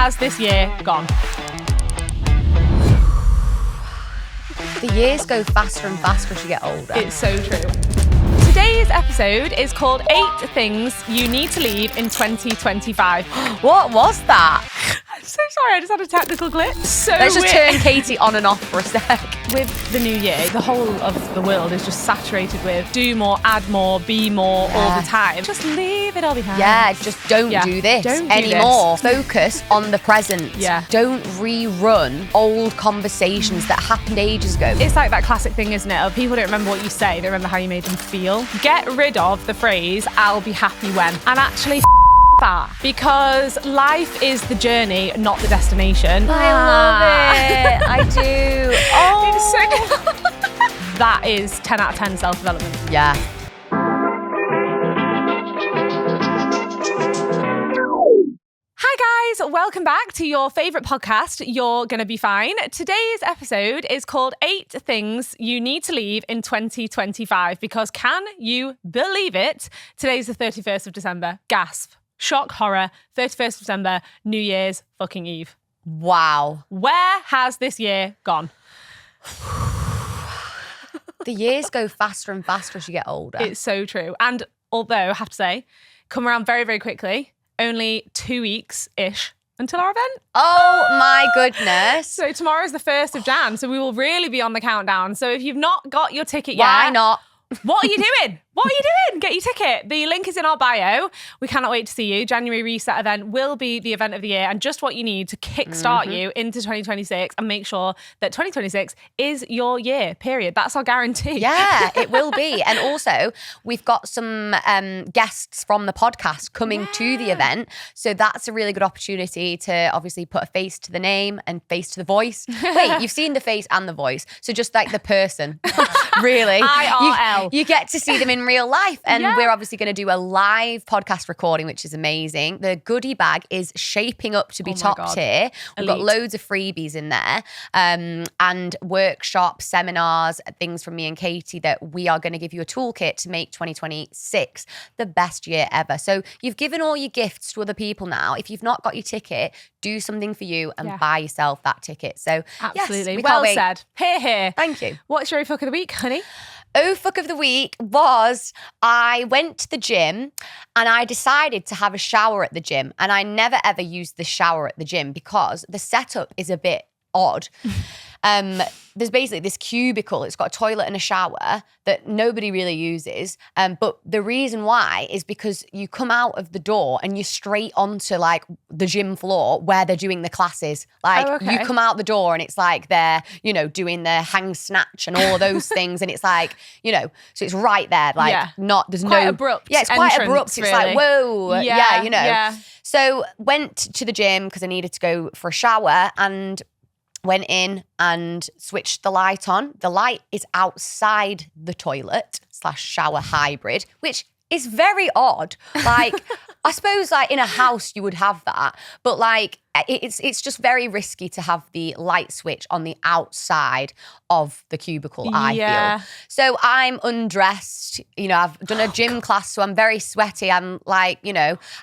has this year gone? The years go faster and faster as you get older. It's so true. Today's episode is called 8 Things You Need to Leave in 2025. What was that? I'm so sorry, I just had a technical glitch. So Let's just weird. turn Katie on and off for a sec. With the new year, the whole of the world is just saturated with do more, add more, be more all the time. Just leave it all behind. Yeah, just don't do this anymore. Focus on the present. Yeah. Don't rerun old conversations that happened ages ago. It's like that classic thing, isn't it? Of people don't remember what you say, they remember how you made them feel. Get rid of the phrase, I'll be happy when. And actually that. Because life is the journey, not the destination. I love it. I do. Oh. It's so good. That is 10 out of 10 self-development. Yeah. Hi guys, welcome back to your favourite podcast, You're Gonna Be Fine. Today's episode is called 8 Things You Need to Leave in 2025 because can you believe it? Today's the 31st of December. Gasp. Shock, horror. 31st of December, New Year's fucking Eve. Wow. Where has this year gone? The years go faster and faster as you get older. It's so true. And although, I have to say, come around very, very quickly. Only 2 weeks-ish until our event. Oh my goodness. So tomorrow's the 1st of Jan, so we will really be on the countdown. So if you've not got your ticket yet... Why not? What are you doing? What are you doing? Get your ticket. The link is in our bio. We cannot wait to see you. January Reset event will be the event of the year and just what you need to kickstart you into 2026 and make sure that 2026 is your year, period. That's our guarantee. Yeah, it will be. And also, we've got some guests from the podcast coming to the event. So that's a really good opportunity to obviously put a face to the name and face to the voice. Wait, you've seen the face and the voice. So just like the person, really. IRL. You get to see them in real life. And we're obviously going to do a live podcast recording, which is amazing. The goodie bag is shaping up to be top tier. We've got loads of freebies in there and workshops, seminars, things from me and Katie that we are going to give you a toolkit to make 2026 the best year ever. So you've given all your gifts to other people now. If you've not got your ticket, do something for you and buy yourself that ticket. So absolutely. Yes, we well can't wait. said. Here. Thank you. What's your fuck of the week, honey? Oh, fuck of the week was I went to the gym and I decided to have a shower at the gym. And I never ever used the shower at the gym because the setup is a bit odd. There's basically this cubicle. It's got a toilet and a shower that nobody really uses. But the reason why is because you come out of the door and you're straight onto like the gym floor where they're doing the classes. Like you come out the door and it's like they're, doing the hang snatch and all of those things. And it's like, so it's right there. Like there's quite no abrupt. Yeah, it's quite abrupt. Really. It's like, whoa. Yeah, Yeah. So went to the gym because I needed to go for a shower and went in and switched the light on. The light is outside the toilet / shower hybrid, which is very odd. Like, I suppose like in a house you would have that, but like it's just very risky to have the light switch on the outside of the cubicle, I feel. So I'm undressed, I've done a gym class, so I'm very sweaty. I'm like,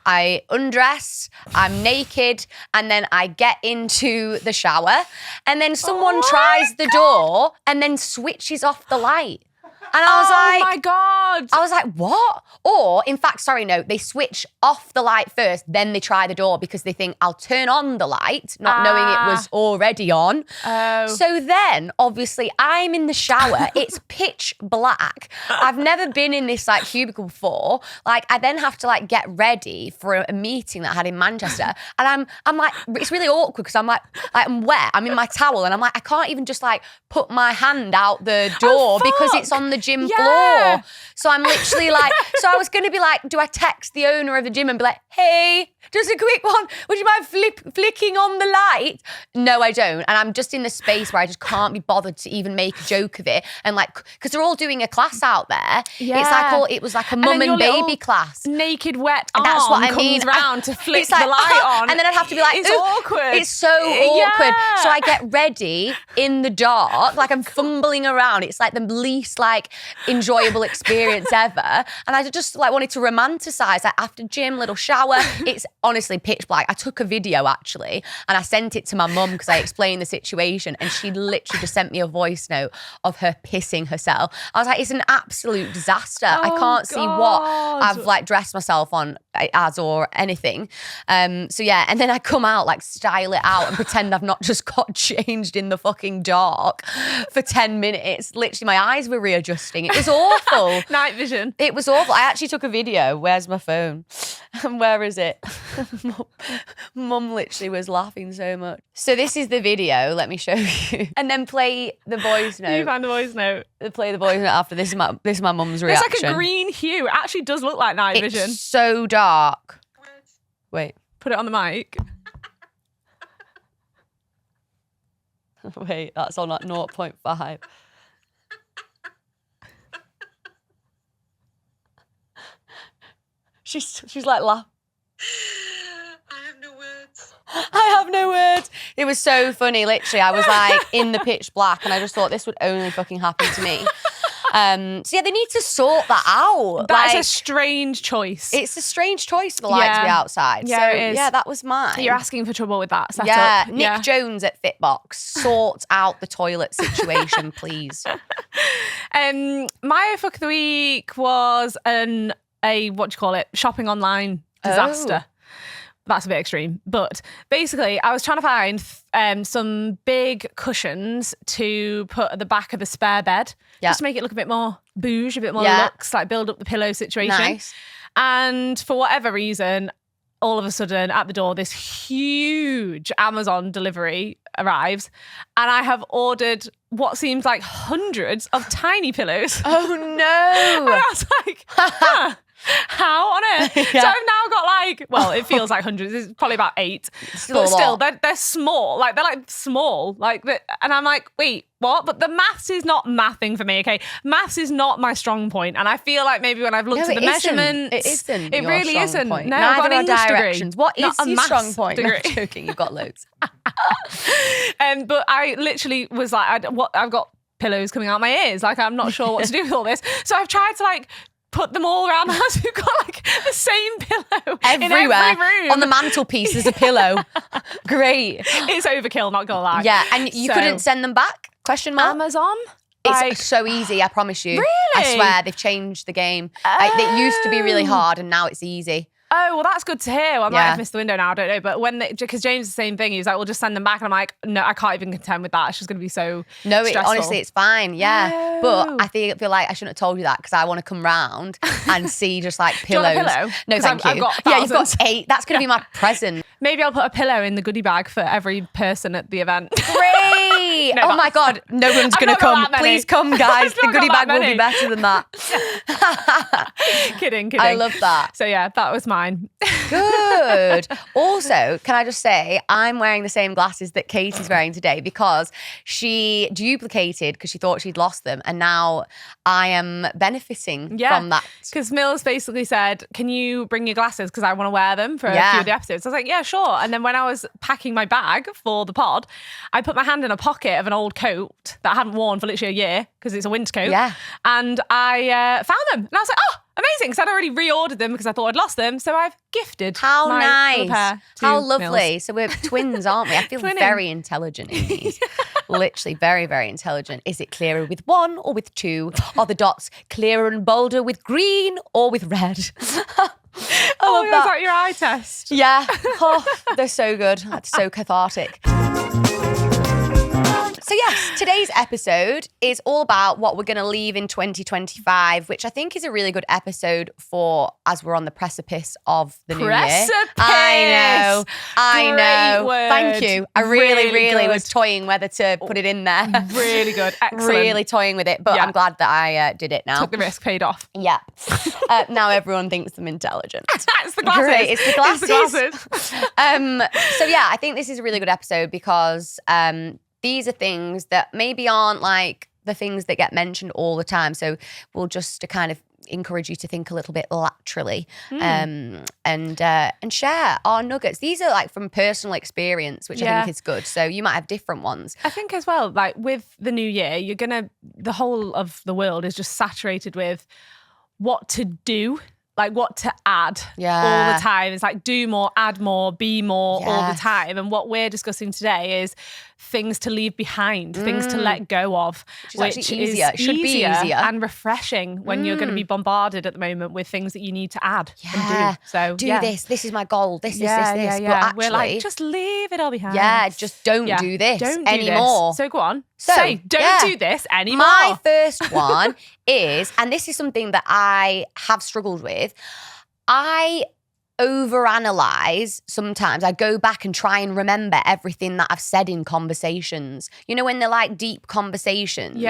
I undress, I'm naked, and then I get into the shower, and then someone tries the door and then switches off the light. And I was like, oh my God. I was like, what? Or, in fact, they switch off the light first, then they try the door because they think I'll turn on the light, not knowing it was already on. So then, obviously, I'm in the shower. It's pitch black. I've never been in this like cubicle before. Like, I then have to like get ready for a meeting that I had in Manchester. And I'm like, it's really awkward because I'm like, I'm wet. I'm in my towel and I'm like, I can't even just like put my hand out the door because it's on the gym floor. So I'm literally like, so I was going to be like, do I text the owner of the gym and be like, hey, just a quick one, would you mind flicking on the light? No, I don't. And I'm just in the space where I just can't be bothered to even make a joke of it. And like, because they're all doing a class out there. Yeah. It's like, it was like a mum and baby class. Naked, wet arm that's what I mean. comes round to flick like, the light on. And then I'd have to be like, it's awkward. It's so awkward. So I get ready in the dark, like I'm fumbling around. It's like the least like enjoyable experience ever. And I just like wanted to romanticize like after gym, little shower. It's honestly pitch black. I took a video actually and I sent it to my mum because I explained the situation, and she literally just sent me a voice note of her pissing herself. I was like, it's an absolute disaster. I can't see what I've like dressed myself on as or anything. So yeah, and then I come out like style it out and pretend I've not just got changed in the fucking dark for 10 minutes. Literally my eyes were readjusting. It was awful. Night vision. It was awful. I actually took a video. Where's my phone? Where is it? Mum literally was laughing so much. So this is the video. Let me show you. And then play the voice note. You find the voice note. Play the voice note after. This is my mum's reaction. It's like a green hue. It actually does look like night vision. It's so dark. Wait. Put it on the mic. Wait, that's on at 0.5. She's like laughing. I have no words. It was so funny. Literally, I was like in the pitch black, and I just thought this would only fucking happen to me. So yeah, they need to sort that out. That's a strange choice. It's a strange choice for the light to be outside. Yeah, so it is. yeah, that was mine. You're asking for trouble with that setup. Yeah, Nick Jones at Fitbox, sort out the toilet situation, please. My fuck of the week was shopping online disaster. That's a bit extreme. But basically, I was trying to find some big cushions to put at the back of the spare bed, just to make it look a bit more bouge, a bit more luxe, like build up the pillow situation. Nice. And for whatever reason, all of a sudden at the door, this huge Amazon delivery arrives, and I have ordered what seems like hundreds of tiny pillows. Oh no. And I was like, how on earth? So I've now got it feels like hundreds. It's probably about 8. But still, they're small. They're small. And I'm like, wait, what? But the maths is not mathing for me, okay? Maths is not my strong point. And I feel like maybe when I've looked at the measurements, it isn't. It really isn't. Point. No, Neither I've got an English directions. degree. What is not your strong point? Degree. No, joking, you've got loads. But I literally was like, I've got pillows coming out my ears. I'm not sure what to do with all this. So I've tried to put them all around the house. We've got the same pillow everywhere. In every room. On the mantelpiece there's a pillow. Great. It's overkill, not gonna lie. Yeah, and you couldn't send them back? Question mark? Amazon? It's so easy, I promise you. Really? I swear, they've changed the game. It used to be really hard and now it's easy. Oh, well, that's good to hear. Well, I might have missed the window now, I don't know. But because James is the same thing, he was like, well, just send them back. And I'm like, no, I can't even contend with that. It's just going to be so stressful. Honestly, it's fine, yeah. Oh. But I feel like I shouldn't have told you that because I want to come round and see just pillows. Do you want a pillow? No, thank you. I've got you've got 8. That's going to be my present. Maybe I'll put a pillow in the goodie bag for every person at the event. Great! Oh my God, no one's going to come. Please come, guys. The goodie bag will be better than that. Kidding. I love that. So yeah, that was mine. Good. Also, can I just say, I'm wearing the same glasses that Katie's wearing today because she duplicated because she thought she'd lost them, and now I am benefiting from that. Because Mills basically said, can you bring your glasses because I want to wear them for a few of the episodes. I was like, yeah, sure. And then when I was packing my bag for the pod, I put my hand in a pocket of an old coat that I hadn't worn for literally a year because it's a winter coat. Yeah. And I found them. And I was like, oh, amazing, because I'd already reordered them because I thought I'd lost them. So I've gifted my little pair to How lovely. Mills. So we're twins, aren't we? I feel very intelligent in these. Literally very, very intelligent. Is it clearer with 1 or with 2? Are the dots clearer and bolder with green or with red? I love that. Is that your eye test? Yeah. Oh, they're so good. That's so cathartic. So yes, today's episode is all about what we're going to leave in 2025, which I think is a really good episode for as we're on the precipice of the new year. I know. Word. Thank you. I really was toying whether to put it in there. Really good. Excellent. Really toying with it, but I'm glad that I did it now. Took the risk, paid off. Yeah. Now everyone thinks I'm intelligent. It's the glasses. Great. It's the glasses. It's the glasses. So yeah, I think this is a really good episode because these are things that maybe aren't the things that get mentioned all the time. So we'll just to kind of encourage you to think a little bit laterally and share our nuggets. These are from personal experience, which I think is good. So you might have different ones. I think as well, with the new year, the whole of the world is just saturated with what to do like what to add Yeah. all the time. It's like do more, add more, be more all the Yes. time. And what we're discussing today is things to leave behind, things to let go of, which is easier. It should be easier and refreshing when you're going to be bombarded at the moment with things that you need to add and do. So do this. This is my goal. This. Yeah. But actually, we're like, just leave it all behind. Yeah, just don't do this anymore. So go on. So, say, don't do this anymore. My first one is, and this is something that I have struggled with, I overanalyze sometimes. I go back and try and remember everything that I've said in conversations. You know, when they're like deep conversations,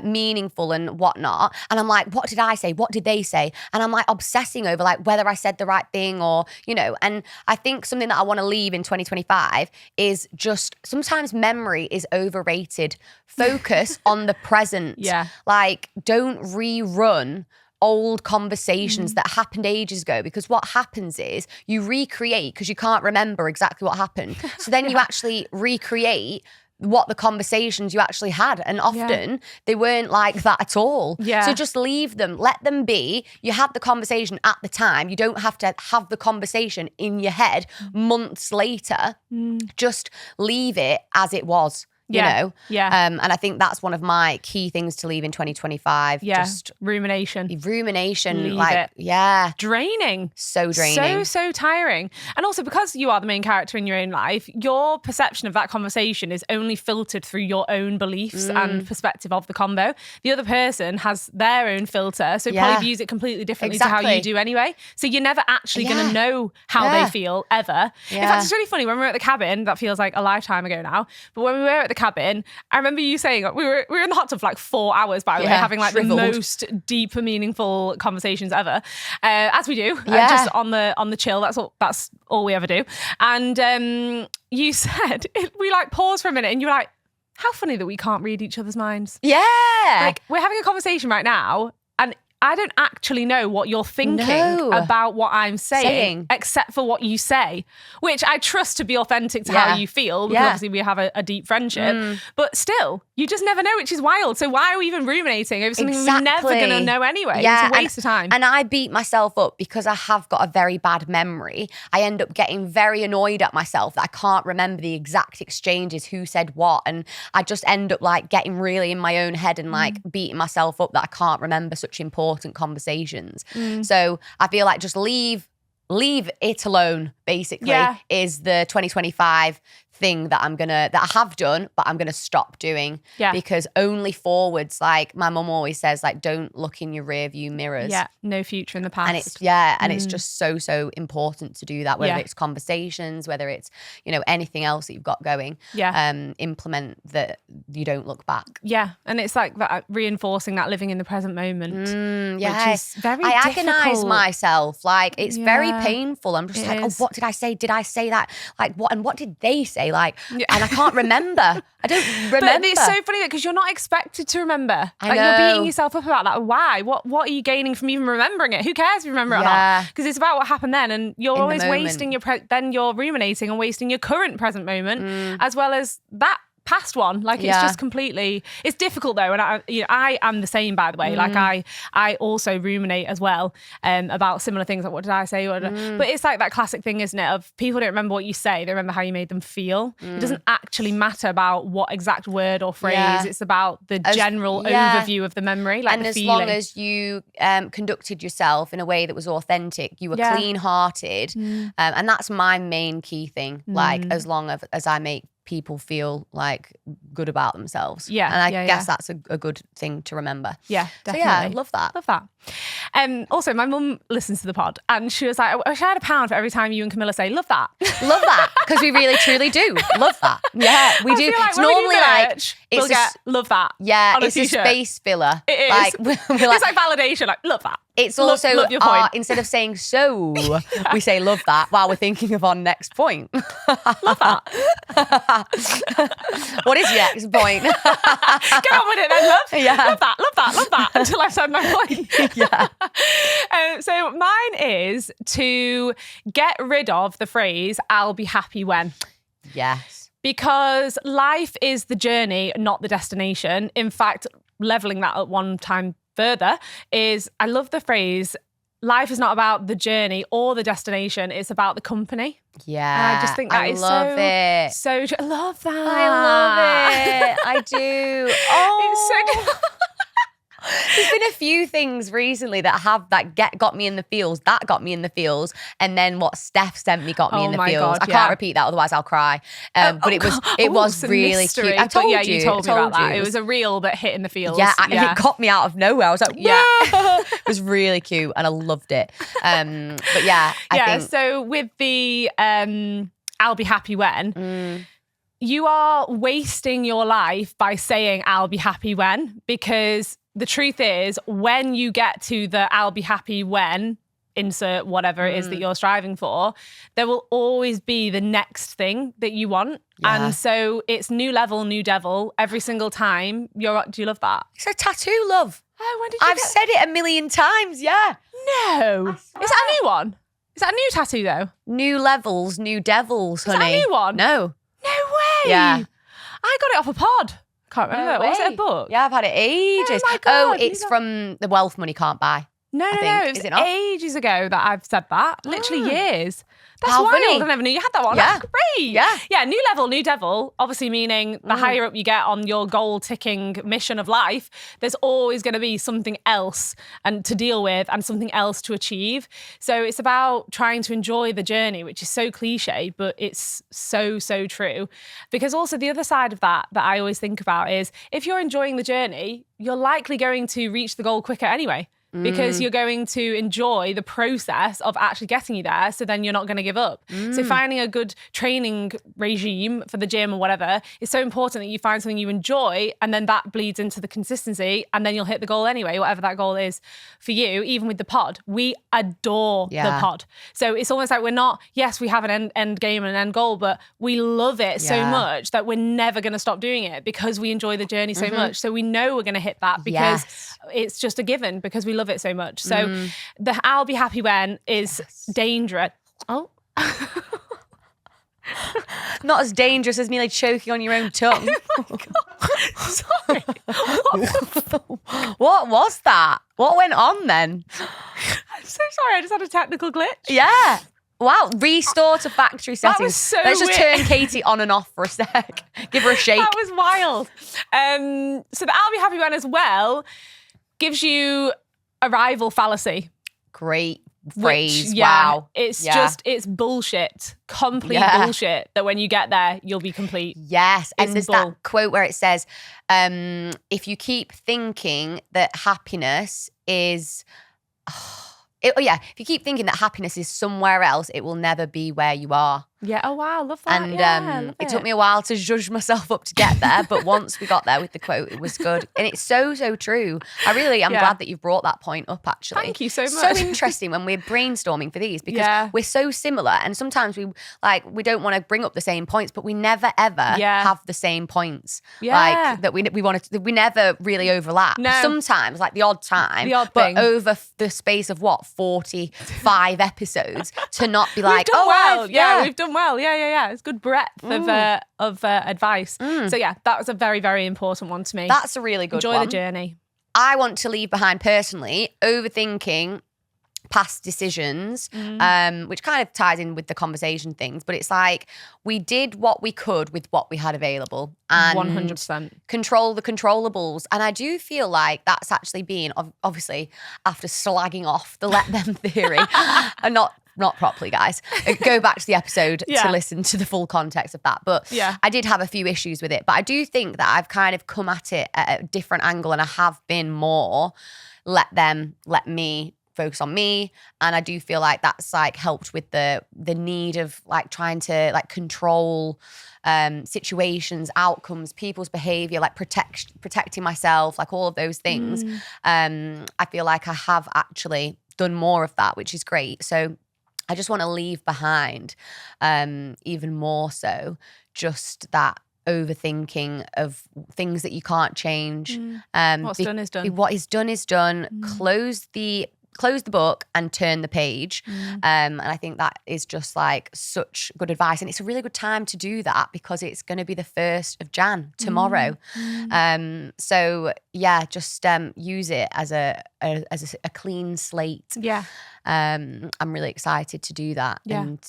meaningful and whatnot. And I'm like, what did I say? What did they say? And I'm like obsessing over like whether I said the right thing or, you know, and I think something that I want to leave in 2025 is just sometimes memory is overrated. Focus on the present. Yeah. Like don't rerun old conversations that happened ages ago, because what happens is you recreate because you can't remember exactly what happened. So then you actually recreate what the conversations you actually had, and often they weren't like that at all. So just leave them, let them be. You had the conversation at the time. You don't have to have the conversation in your head months later. Just leave it as it was. You know? And I think that's one of my key things to leave in 2025. Just rumination. Leave like, it. Draining. So draining. So tiring. And also because you are the main character in your own life, your perception of that conversation is only filtered through your own beliefs and perspective of the convo. The other person has their own filter, so probably views it completely differently to how you do anyway. So you're never actually going to know how they feel ever. In fact, it's really funny, when we were at the cabin, that feels like a lifetime ago now, but when we were at the cabin, I remember you saying we were in the hot tub for like 4 hours, by the way, having like shriveled. The most deep and meaningful conversations ever, as we do, just on the chill. That's all we ever do. And you said we like paused for a minute, and you were like, "How funny that we can't read each other's minds." Yeah, like we're having a conversation right now, and I don't actually know what you're thinking about what I'm saying, except for what you say, which I trust to be authentic to how you feel, because obviously we have a deep friendship. But still, you just never know, which is wild. So why are we even ruminating over something we're never going to know anyway? It's a waste of time. And I beat myself up because I have got a very bad memory. I end up getting very annoyed at myself that I can't remember the exact exchanges, who said what. And I just end up like getting really in my own head and like beating myself up that I can't remember such important conversations. So I feel like just leave it alone, basically, is the 2025 thing that I have done, but I'm gonna stop doing. Because only forwards, like my mum always says, like don't look in your rear view mirrors. No future in the past. And it's just so important to do that, whether it's conversations, whether it's, you know, anything else that you've got going. Implement that you don't look back. And it's like that, reinforcing that living in the present moment. Which is very I difficult. agonize myself, like it's very painful. I'm just like, oh, what did I say? Did I say that? Like what? And what did they say? Like, and I can't remember. I don't remember. But it's so funny because you're not expected to remember. I like know. You're beating yourself up about that. Why? What are you gaining from even remembering it? Who cares if you remember it or not? Because it's about what happened then, and you're always wasting then you're ruminating and wasting your current present moment as well as that past one. Like it's just completely, it's difficult though. And I am the same, by the way. Like I also ruminate as well about similar things, like what did I say? But it's like that classic thing, isn't it? Of people don't remember what you say, they remember how you made them feel. It doesn't actually matter about what exact word or phrase. It's about the general overview of the memory, like and the as feeling. long as you conducted yourself in a way that was authentic, you were clean-hearted, and that's my main key thing. Like as long as I make people feel like good about themselves. And I guess that's a good thing to remember. Definitely. So I love that. Also, my mum listens to the pod and she was like, I wish I had £1 for every time you and Camilla say, love that. Love that. Because we really, truly do. Love that. Yeah, we do. Like it's normally like, we'll get love that. Yeah, it's a space filler. It is. Like, it's like validation, like love that. It's also, love your point. Instead of saying so, we say love that while we're thinking of our next point. Love that. What is your next point? Get on with it then, love. Love that, until I've said my point. So mine is to get rid of the phrase, I'll be happy when. Yes. Because life is the journey, not the destination. In fact, leveling that at one time further is, I love the phrase, life is not about the journey or the destination. It's about the company. Yeah. And I just think that is love it. so true. I love that. I love it. I do. Oh. It's so There's been a few things recently that got me in the feels. That got me in the feels, and then what Steph sent me got me in the feels. God, I can't repeat that, otherwise I'll cry. But it was really cute. I told you told me about that. It was a reel that hit in the feels. Yeah, and it got me out of nowhere. I was like, yeah, it was really cute, and I loved it. But yeah, I think. So with the I'll be happy when. You are wasting your life by saying I'll be happy when, because the truth is, when you get to the I'll be happy when, insert whatever it is that you're striving for, there will always be the next thing that you want. Yeah. And so it's new level, new devil every single time. Do you love that? It's a tattoo, love. Oh, when did you I've said it a million times, yeah. No. Is that a new one? Is that a new tattoo though? New levels, new devils, honey. Is that a new one? No. No way. Yeah. I got it off a pod. Can't remember. Was it a book? Yeah, I've had it ages. Oh my God. It's from The Wealth Money Can't Buy. No. It was ages ago that I've said that. Literally years. That's How wild. funny. I never knew you had that one. Yeah. That's great. Yeah, new level, new devil. Obviously meaning the higher up you get on your goal-ticking mission of life, there's always going to be something else and to deal with and something else to achieve. So it's about trying to enjoy the journey, which is so cliche, but it's so, so true. Because also the other side of that I always think about is if you're enjoying the journey, you're likely going to reach the goal quicker anyway. Because you're going to enjoy the process of actually getting you there, so then you're not going to give up. So finding a good training regime for the gym or whatever is so important that you find something you enjoy, and then that bleeds into the consistency, and then you'll hit the goal anyway, whatever that goal is for you. Even with the pod, we adore the pod. So it's almost like we're not, yes, we have an end game and an end goal, but we love it so much that we're never going to stop doing it because we enjoy the journey so much. So we know we're going to hit that because it's just a given, because we love it so much. So the I'll be happy when is dangerous. Oh. Not as dangerous as nearly choking on your own tongue. Oh my God. Sorry. What was that? What went on then? I'm so sorry. I just had a technical glitch. Yeah. Wow. Restore to factory settings. That was so Let's just weird. turn Katie on and off for a sec. Give her a shake. That was wild. So the I'll be happy when as well gives you arrival fallacy. Great phrase. Which, wow. It's bullshit. Complete bullshit that when you get there, you'll be complete. Yes. And there's that quote where it says, if you keep thinking that happiness is... if you keep thinking that happiness is somewhere else, it will never be where you are. Yeah. Oh, wow. Love that. And it took me a while to judge myself up to get there. But once we got there with the quote, it was good. And it's so, so true. I really am glad that you've brought that point up, actually. Thank you so much. So interesting when we're brainstorming for these, because we're so similar. And sometimes we don't want to bring up the same points, but we never, ever have the same points. Yeah. Like that we never really overlap. No. Sometimes, like the odd time. Thing. Over the space of 45 episodes to not be like, we've done well. Yeah. It's good breadth of advice. So yeah, that was a very, very important one to me. That's a really good one. Enjoy the journey. I want to leave behind personally overthinking past decisions, which kind of ties in with the conversation things, but it's like we did what we could with what we had available and 100% control the controllables. And I do feel like that's actually been, obviously, after slagging off the let them theory, and not properly, guys. Go back to the episode to listen to the full context of that. But I did have a few issues with it. But I do think that I've kind of come at it at a different angle, and I have been more let me focus on me. And I do feel like that's like helped with the need of like trying to like control situations, outcomes, people's behavior, like protecting myself, like all of those things. I feel like I have actually done more of that, which is great. So I just want to leave behind, even more so, just that overthinking of things that you can't change. What's done is done. What is done is done. Close the close the book and turn the page. And I think that is just like such good advice. And it's a really good time to do that because it's going to be the 1st of Jan tomorrow. So yeah, just use it as a clean slate. Yeah. I'm really excited to do that. And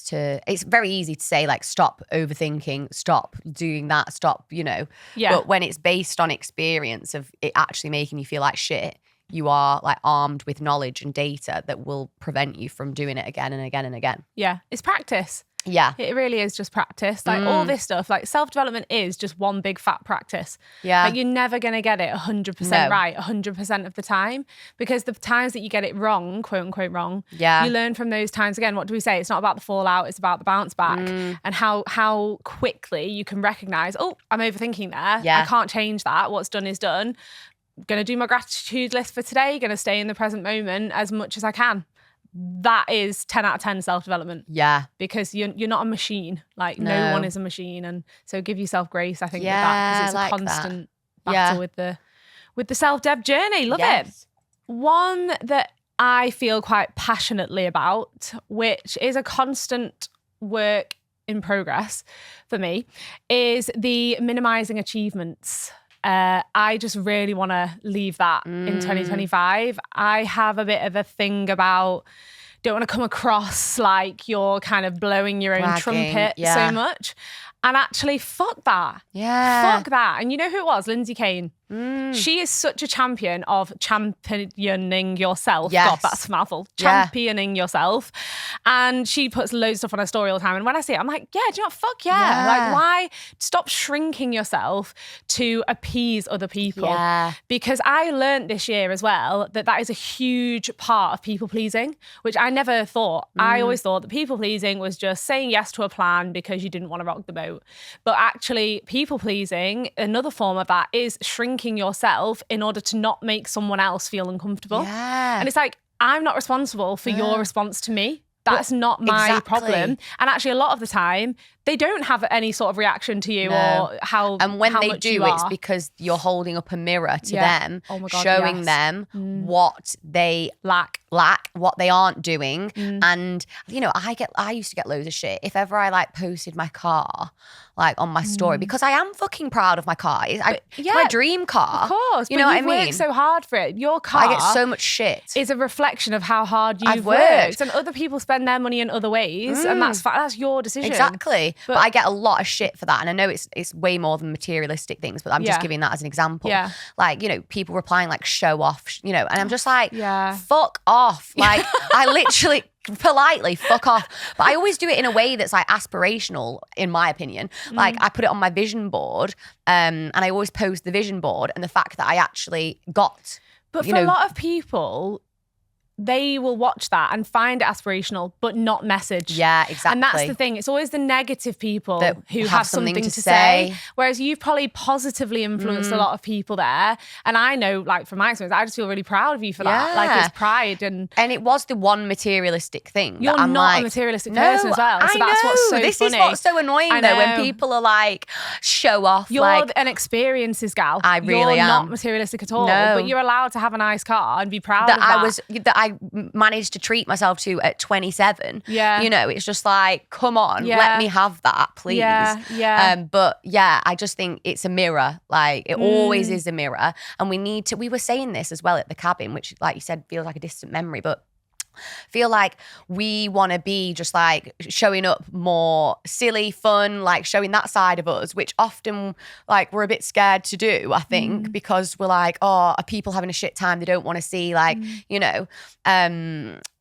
it's very easy to say like, stop overthinking, stop doing that, stop, you know. But when it's based on experience of it actually making you feel like shit, you are like armed with knowledge and data that will prevent you from doing it again and again and again. Yeah, it's practice. Yeah. It really is just practice. Like all this stuff, like self-development is just one big fat practice. Yeah. Like you're never going to get it 100% right 100% of the time, because the times that you get it wrong, quote unquote wrong, you learn from those times. Again, what do we say? It's not about the fallout, it's about the bounce back and how quickly you can recognize, oh, I'm overthinking there. I can't change that. What's done is done. Going to do my gratitude list for today, going to stay in the present moment as much as I can. That is 10 out of 10 self-development. Yeah. Because you're not a machine. Like no one is a machine. And so give yourself grace, I think, with that, because it's like a constant battle with the self-dev journey. Love it. One that I feel quite passionately about, which is a constant work in progress for me, is the minimising achievements. I just really want to leave that in 2025. I have a bit of a thing about, don't want to come across like you're kind of blowing your own trumpet so much. And actually, fuck that. Yeah. Fuck that. And you know who it was? Lindsay Kane. She is such a champion of championing yourself. Yes. God, that's a mouthful. Championing yourself. And she puts loads of stuff on her story all the time. And when I see it, I'm like, yeah, do you know what? Fuck yeah. Like, why stop shrinking yourself to appease other people? Yeah. Because I learned this year as well that is a huge part of people pleasing, which I never thought. I always thought that people pleasing was just saying yes to a plan because you didn't want to rock the boat. But actually, people pleasing, another form of that is shrinking yourself in order to not make someone else feel uncomfortable. Yeah. And it's like, I'm not responsible for your response to me. That's not my problem. And actually, a lot of the time, they don't have any sort of reaction to you or how And when how they much do, you it's are. because you're holding up a mirror to them, Oh my God, showing yes. them what they lack, what they aren't doing. And, you know, I used to get loads of shit if ever I like posted my car like on my story, because I am fucking proud of my car. It's my dream car. Of course. You know what I mean? You've worked so hard for it. Your car I get so much shit. is a reflection of how hard you've I've worked. And other people spend their money in other ways, and that's your decision. Exactly. But I get a lot of shit for that. And I know it's way more than materialistic things, but I'm just giving that as an example. Yeah. Like, you know, people replying like show off, you know, and I'm just like, fuck off. Like, I literally politely fuck off. But I always do it in a way that's like aspirational, in my opinion. Like, I put it on my vision board, and I always post the vision board and the fact that I actually got. But for a lot of people, they will watch that and find it aspirational, but not message. Yeah, exactly. And that's the thing. It's always the negative people that who have something to say. Whereas you've probably positively influenced a lot of people there. And I know, like, from my experience, I just feel really proud of you for that. Like, it's pride. And it was the one materialistic thing. You're I'm not like, a materialistic person as well. So I that's know. what's so this funny. Is what's so annoying, though, when people are like, show off. You're like, an experiences gal. I really am. You're not materialistic at all. No. But you're allowed to have a nice car and be proud of that. That I managed to treat myself to at 27. Yeah. You know, it's just like, come on, let me have that, please. Yeah. But yeah, I just think it's a mirror. Like, it always is a mirror. And we were saying this as well at the cabin, which, like you said, feels like a distant memory, but feel like we want to be just like showing up more silly, fun, like showing that side of us, which often like we're a bit scared to do, I think, because we're like, oh, are people having a shit time? They don't want to see, like, you know,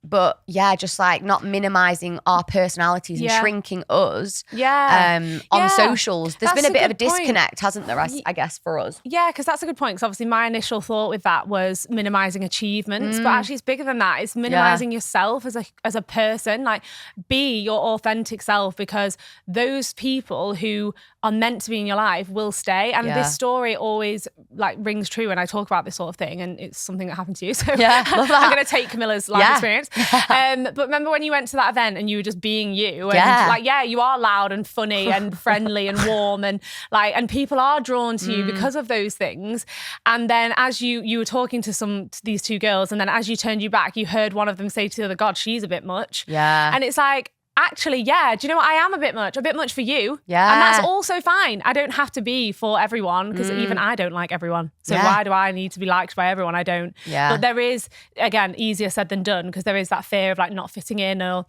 but yeah, just like not minimizing our personalities and shrinking us on socials. There's been a bit of a disconnect, hasn't there, I guess, for us? Yeah, because that's a good point. Because obviously my initial thought with that was minimizing achievements, but actually it's bigger than that. It's minimizing yourself as a person. Like, be your authentic self, because those people who are meant to be in your life will stay. And this story always like rings true when I talk about this sort of thing, and it's something that happened to you. So love that. I'm going to take Camilla's life experience. But remember when you went to that event and you were just being you, and like, you are loud and funny and friendly and warm, and like, and people are drawn to you because of those things. And then as you were talking to these two girls, and then as you turned you back, you heard one of them say to the other, God, she's a bit much. And it's like, actually, do you know what? I am a bit much for you. And that's also fine. I don't have to be for everyone, because even I don't like everyone. So why do I need to be liked by everyone? I don't. But there is, again, easier said than done, because there is that fear of like not fitting in or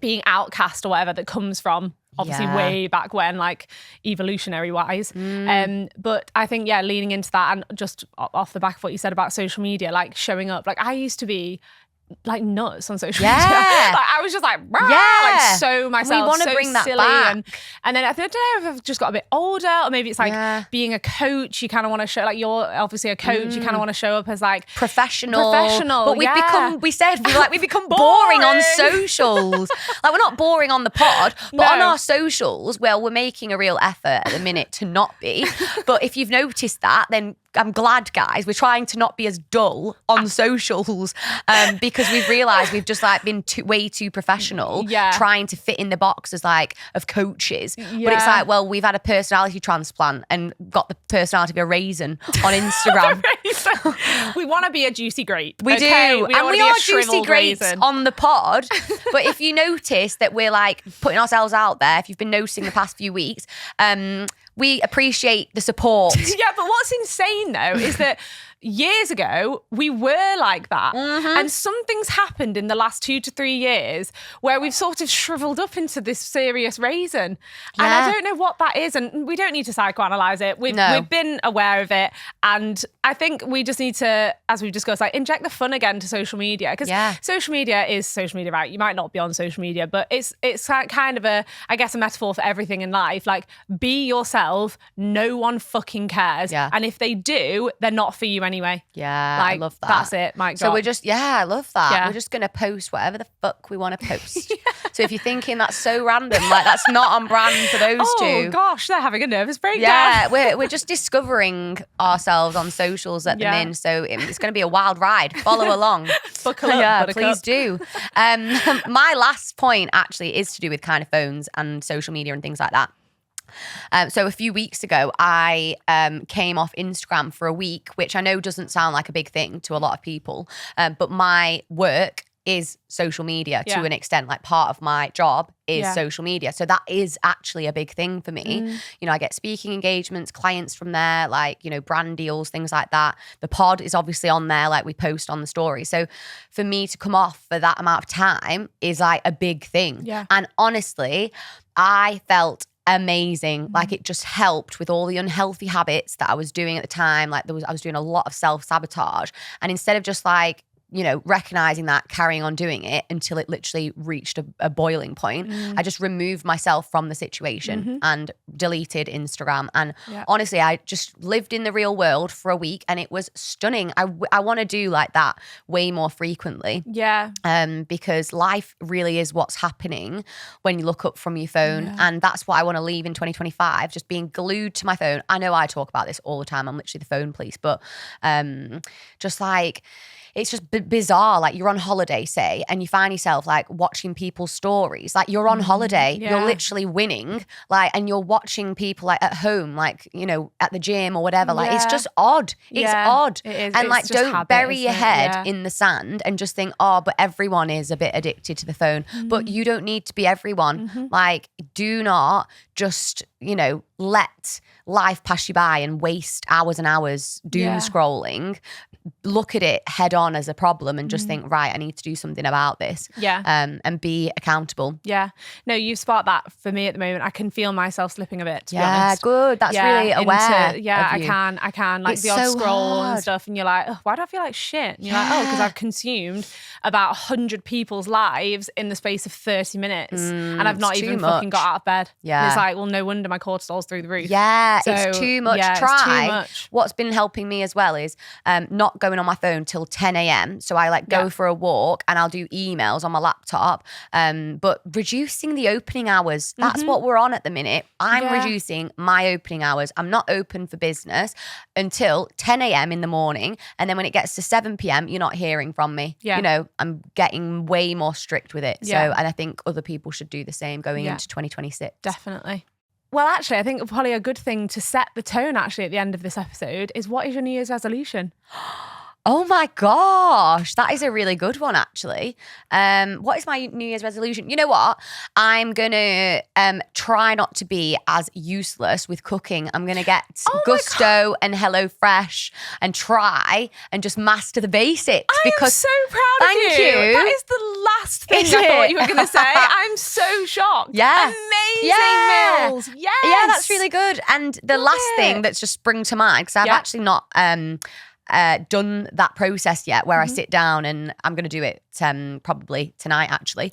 being outcast or whatever that comes from obviously way back when, like evolutionary wise. But I think, leaning into that, and just off the back of what you said about social media, like showing up, like I used to be like nuts on social media. Like I was just like, like so myself. We want to bring that back. And then I don't know if I've just got a bit older, or maybe it's like being a coach. You kind of want to show, like you're obviously a coach. You kind of want to show up as like professional. But we've become boring on socials. Like we're not boring on the pod, but on our socials, well, we're making a real effort at the minute to not be. But if you've noticed that, then I'm glad, guys. We're trying to not be as dull on socials, because we've realised we've just like been way too professional, trying to fit in the box as like of coaches. But it's like, well, we've had a personality transplant and got the personality of a raisin on Instagram. We want to be a juicy grape. We do, and we are juicy grapes on the pod. But if you notice that we're like putting ourselves out there, if you've been noticing the past few weeks, we appreciate the support. But what's insane though is that years ago we were like that, and something's happened in the last 2 to 3 years where we've sort of shriveled up into this serious raisin, and I don't know what that is, and we don't need to psychoanalyze it. We've been aware of it, and I think we just need to, as we've discussed, like inject the fun again to social media, because social media is social media, right? You might not be on social media, but it's kind of a metaphor for everything in life. Like, be yourself, no one fucking cares, and if they do, they're not for you anyway. I love that. That's it, mic drop. So we're just, I love that. We're just going to post whatever the fuck we want to post. So if you're thinking that's so random, like that's not on brand for those two. Oh gosh, they're having a nervous breakdown. We're just discovering ourselves on socials at the min. So it's going to be a wild ride. Follow along. Buckle up, please do. My last point actually is to do with kind of phones and social media and things like that. So a few weeks ago, I came off Instagram for a week, which I know doesn't sound like a big thing to a lot of people, but my work is social media to an extent. Like part of my job is social media. So that is actually a big thing for me. You know, I get speaking engagements, clients from there, like, you know, brand deals, things like that. The pod is obviously on there, like we post on the story. So for me to come off for that amount of time is like a big thing. And honestly, I felt amazing. Like it just helped with all the unhealthy habits that I was doing at the time. Like I was doing a lot of self-sabotage. And instead of just like, you know, recognizing that, carrying on doing it until it literally reached a boiling point, I just removed myself from the situation and deleted Instagram. And honestly, I just lived in the real world for a week and it was stunning. I want to do like that way more frequently. Because life really is what's happening when you look up from your phone. And that's what I want to leave in 2025, just being glued to my phone. I know I talk about this all the time. I'm literally the phone police, but just like, it's just bizarre. Like you're on holiday, say, and you find yourself like watching people's stories. Like you're on holiday, you're literally winning, like, and you're watching people like at home, like, you know, at the gym or whatever. Like it's just odd. It's odd. It is. And it's like, don't bury your head in the sand and just think, oh, but everyone is a bit addicted to the phone. But you don't need to be everyone. Like, do not just, you know, let life pass you by and waste hours and hours doom scrolling. Look at it head on as a problem and just think, right, I need to do something about this. And be accountable. No, you've sparked that for me at the moment. I can feel myself slipping a bit, to be honest. Good. That's really aware. I can. Like it's the odd so scroll hard. And stuff, and you're like, oh, why do I feel like shit? And you're like, oh, because I've consumed about 100 people's lives in the space of 30 minutes and I've not even fucking got out of bed. And it's like, well, no wonder my cortisol's through the roof. So, it's too much. It's too much. What's been helping me as well is not going on my phone till 10 a.m. So I like go for a walk and I'll do emails on my laptop. But reducing the opening hours, that's what we're on at the minute. I'm reducing my opening hours. I'm not open for business until 10 a.m. in the morning. And then when it gets to 7 p.m., you're not hearing from me. Yeah. You know, I'm getting way more strict with it. So, and I think other people should do the same going into 2026. Definitely. Well, actually, I think probably a good thing to set the tone actually at the end of this episode is, what is your New Year's resolution? Oh my gosh, that is a really good one, actually. What is my New Year's resolution? You know what? I'm going to try not to be as useless with cooking. I'm going to get Gusto and HelloFresh and try and just master the basics. I'm so proud of you. Thank you. That is the last thing I thought you were going to say. I'm so shocked. Yeah. Amazing meals. Yes. Yeah, that's really good. And the last thing that's just sprung to mind, because I've actually not... done that process yet where I sit down, and I'm going to do it probably tonight actually,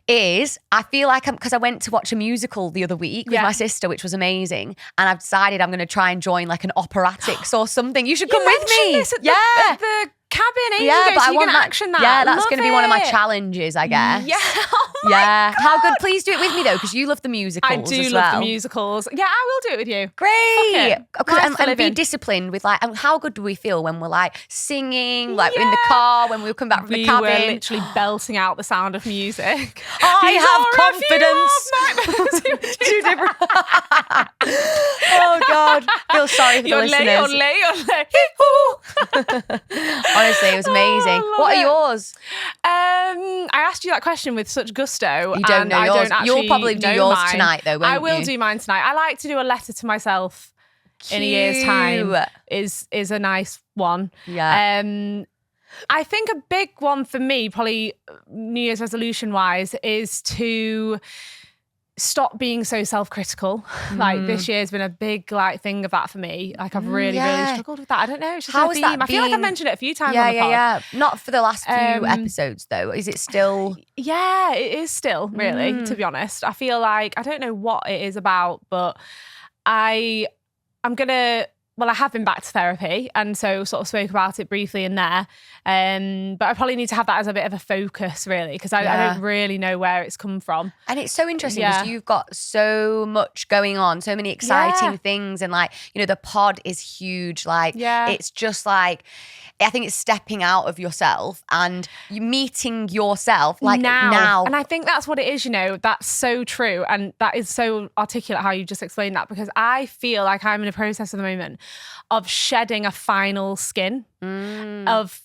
is I feel like because I went to watch a musical the other week with my sister, which was amazing, and I've decided I'm going to try and join like an operatics or something. You should come with me. This at the cabin ages ago, but so I you want can action that. Yeah, that's going to be one of my challenges, I guess. Yeah. Oh God. How good. Please do it with me though, because you love the musicals. I do love the musicals. Yeah, I will do it with you. Great. And be disciplined with like, how good do we feel when we're like singing, like in the car, when we come back from the cabin? We were literally belting out the sound of music. I have confidence. Two different. Oh God. I feel sorry for the listeners. Honestly, it was amazing. What are yours? I asked you that question with such gusto. You don't know yours. You'll probably do yours tonight though, won't you? I will do mine tonight. I like to do a letter to myself in a year's time. Is a nice one. Yeah. I think a big one for me, probably New Year's resolution wise, is to stop being so self-critical. Like this year's been a big like thing of that for me. Like I've really struggled with that. I don't know. It's just how has that been? I feel like I've mentioned it a few times on the pod. Yeah. Not for the last few episodes though. Is it still? Yeah, it is still really, to be honest. I feel like, I don't know what it is about, but I have been back to therapy, and so sort of spoke about it briefly in there. But I probably need to have that as a bit of a focus, really, because I don't really know where it's come from. And it's so interesting because you've got so much going on, so many exciting things, and like, you know, the pod is huge. Like, it's just like, I think it's stepping out of yourself and you meeting yourself like now. And I think that's what it is, you know, that's so true. And that is so articulate how you just explained that, because I feel like I'm in a process at the moment of shedding a final skin of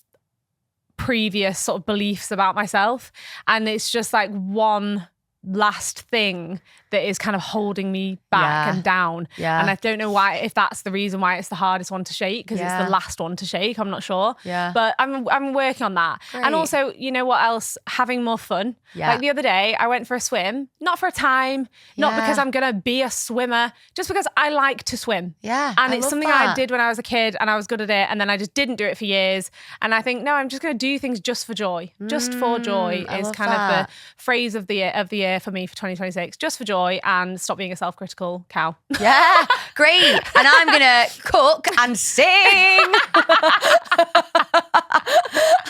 previous sort of beliefs about myself. And it's just like one last thing that is kind of holding me back and down. And I don't know why, if that's the reason why it's the hardest one to shake, because it's the last one to shake. I'm not sure. But I'm working on that. Great. And also, you know what else? Having more fun. Like the other day, I went for a swim, not for a time, not because I'm going to be a swimmer, just because I like to swim. And it's something I did when I was a kid and I was good at it. And then I just didn't do it for years. And I think, no, I'm just going to do things just for joy. Just for joy is kind of the phrase of the year for me for 2026. Just for joy and stop being a self-critical cow. Yeah, great. And I'm going to cook and sing.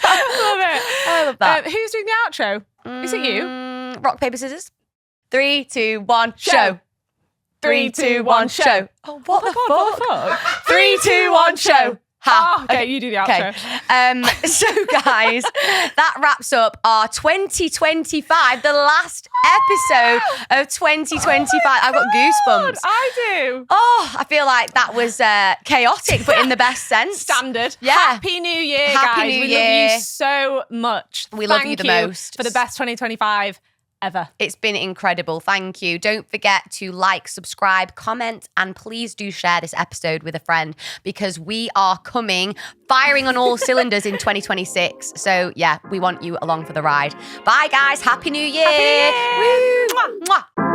I love that. Who's doing the outro? Is it you? Rock, paper, scissors. 3, 2, 1, show. 3, 2, 1, show. Oh, what the fuck? 3, 2, 1, show. Okay, you do the outro. Okay. So guys, that wraps up our 2025, the last episode of 2025. I've got goosebumps. I do. Oh, I feel like that was chaotic, but in the best sense. Standard. Yeah. Happy New Year, Happy guys. New We Year. love you so much. We love you the most. For the best 2025 ever. It's been incredible. Thank you. Don't forget to like, subscribe, comment, and please do share this episode with a friend, because we are firing on all cylinders in 2026. So yeah, we want you along for the ride. Bye guys. Happy New Year. Happy New Year. Woo. Mwah. Mwah.